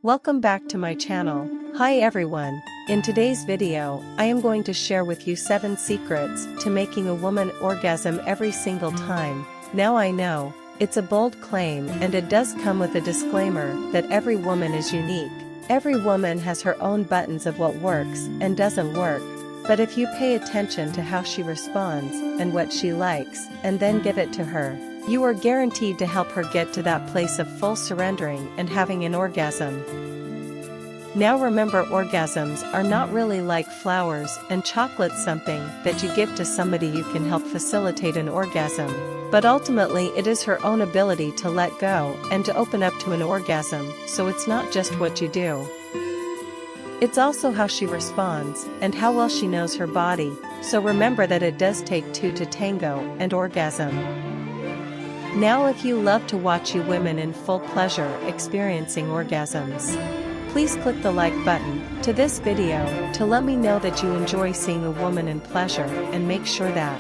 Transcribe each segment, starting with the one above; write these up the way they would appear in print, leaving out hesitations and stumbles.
Welcome back to my channel. Hi everyone. In today's video, I am going to share with you 7 secrets to making a woman orgasm every single time. Now I know, it's a bold claim and it does come with a disclaimer that every woman is unique. Every woman has her own buttons of what works and doesn't work. But if you pay attention to how she responds and what she likes, and then give it to her, you are guaranteed to help her get to that place of full surrendering and having an orgasm. Now remember, orgasms are not really like flowers and chocolate, something that you give to somebody you can help facilitate an orgasm, but ultimately it is her own ability to let go and to open up to an orgasm, so it's not just what you do. It's also how she responds and how well she knows her body, so remember that it does take 2 to tango and orgasm. Now if you love to watch you women in full pleasure experiencing orgasms, please click the like button to this video to let me know that you enjoy seeing a woman in pleasure, and make sure that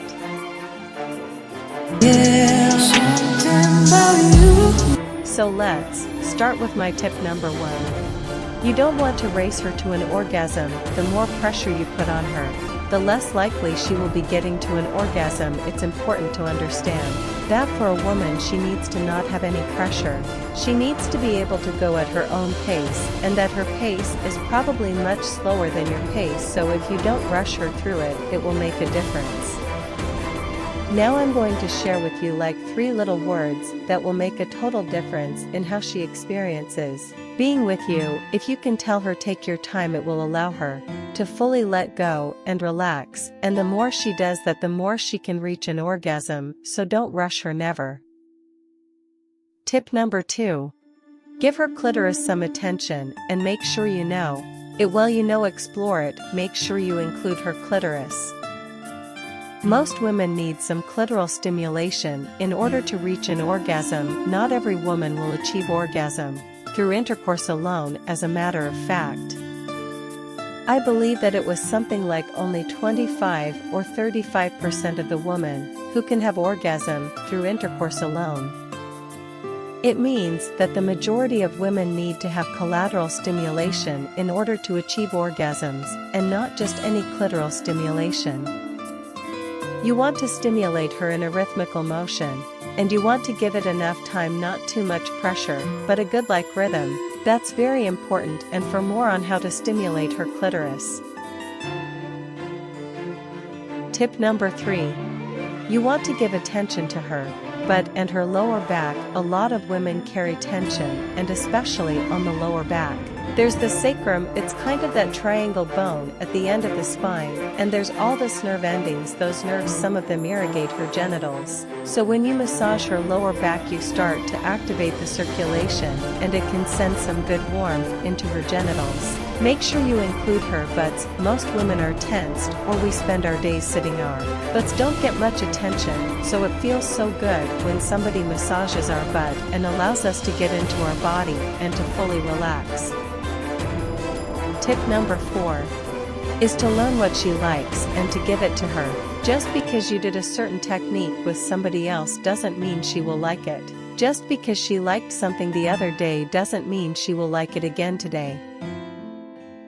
So let's start with my tip number 1. You don't want to race her to an orgasm. The more pressure you put on her, the less likely she will be getting to an orgasm. It's important to understand that for a woman, she needs to not have any pressure. She needs to be able to go at her own pace, and that her pace is probably much slower than your pace, so if you don't rush her through it, it will make a difference. Now I'm going to share with you like 3 little words that will make a total difference in how she experiences being with you. If you can tell her take your time, it will allow her to fully let go and relax, and the more she does that, the more she can reach an orgasm, so don't rush her, never. Tip number 2. Give her clitoris some attention and make sure you know it well. Explore it, make sure you include her clitoris. Most women need some clitoral stimulation in order to reach an orgasm. Not every woman will achieve orgasm through intercourse alone. As a matter of fact, I believe that it was something like only 25 or 35% of the women who can have orgasm through intercourse alone. It means that the majority of women need to have collateral stimulation in order to achieve orgasms, and not just any clitoral stimulation. You want to stimulate her in a rhythmical motion, and you want to give it enough time, not too much pressure, but a good rhythm. That's very important. And for more on how to stimulate her clitoris, tip number 3. You want to give attention to her butt and her lower back. A lot of women carry tension, and especially on the lower back. There's the sacrum, it's kind of that triangle bone at the end of the spine, and there's all this nerve endings. Those nerves, some of them irrigate her genitals. So when you massage her lower back, you start to activate the circulation, and it can send some good warmth into her genitals. Make sure you include her butts. Most women are tensed, or we spend our days sitting. Our butts don't get much attention, so it feels so good when somebody massages our butt and allows us to get into our body and to fully relax. Tip number 4 is to learn what she likes and to give it to her. Just because you did a certain technique with somebody else doesn't mean she will like it. Just because she liked something the other day doesn't mean she will like it again today.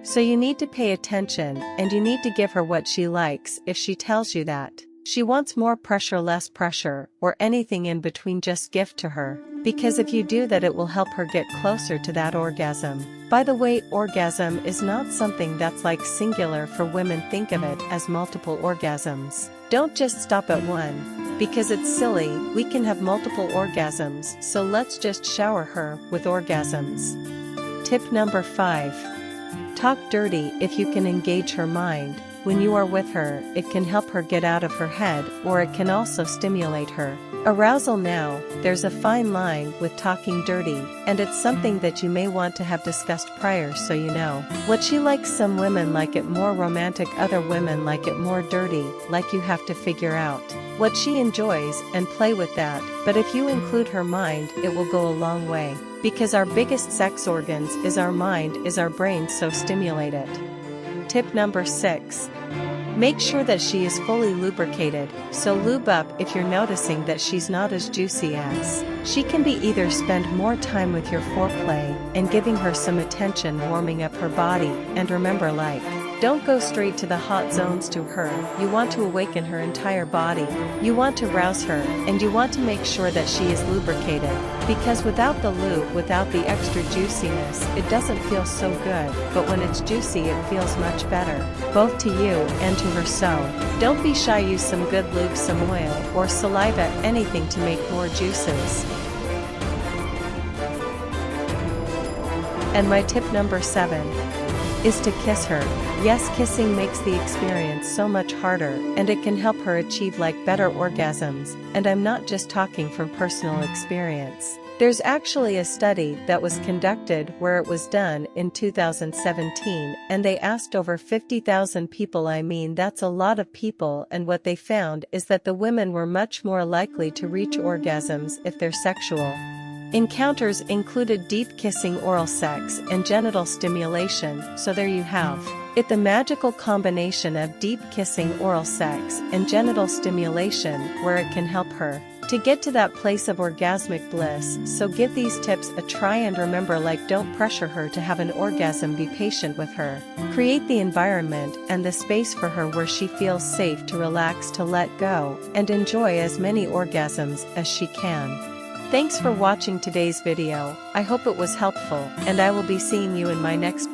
So you need to pay attention, and you need to give her what she likes. If she tells you that she wants more pressure, less pressure, or anything in between, just give to her, because if you do that, it will help her get closer to that orgasm. By the way, orgasm is not something that's like singular for women. Think of it as multiple orgasms. Don't just stop at one, because it's silly. We can have multiple orgasms, so let's just shower her with orgasms. Tip number 5. Talk dirty. If you can engage her mind when you are with her, it can help her get out of her head, or it can also stimulate her arousal. Now, there's a fine line with talking dirty, and it's something that you may want to have discussed prior, so you know what she likes. Some women like it more romantic, other women like it more dirty. You have to figure out what she enjoys and play with that. But if you include her mind, it will go a long way, because our biggest sex organs is our mind, is our brain, so stimulate it. Tip number 6. Make sure that she is fully lubricated, so lube up if you're noticing that she's not as juicy as. She can be either spend more time with your foreplay and giving her some attention warming up her body, and remember don't go straight to the hot zones to her, you want to awaken her entire body, you want to rouse her, and you want to make sure that she is lubricated, because without the lube, without the extra juiciness, it doesn't feel so good, but when it's juicy it feels much better, both to you and to her. So, don't be shy, use some good lube, some oil, or saliva, anything to make more juices. And my tip number 7 is to kiss her. Yes, kissing makes the experience so much harder, and it can help her achieve better orgasms, and I'm not just talking from personal experience. There's actually a study that was conducted where it was done in 2017, and they asked over 50,000 people. I mean, that's a lot of people, and what they found is that the women were much more likely to reach orgasms if their sexual encounters included deep kissing, oral sex, and genital stimulation. So there you have it, the magical combination of deep kissing, oral sex, and genital stimulation, where it can help her to get to that place of orgasmic bliss. So give these tips a try, and remember, don't pressure her to have an orgasm, be patient with her. Create the environment and the space for her where she feels safe to relax, to let go, and enjoy as many orgasms as she can. Thanks for watching today's video. I hope it was helpful, and I will be seeing you in my next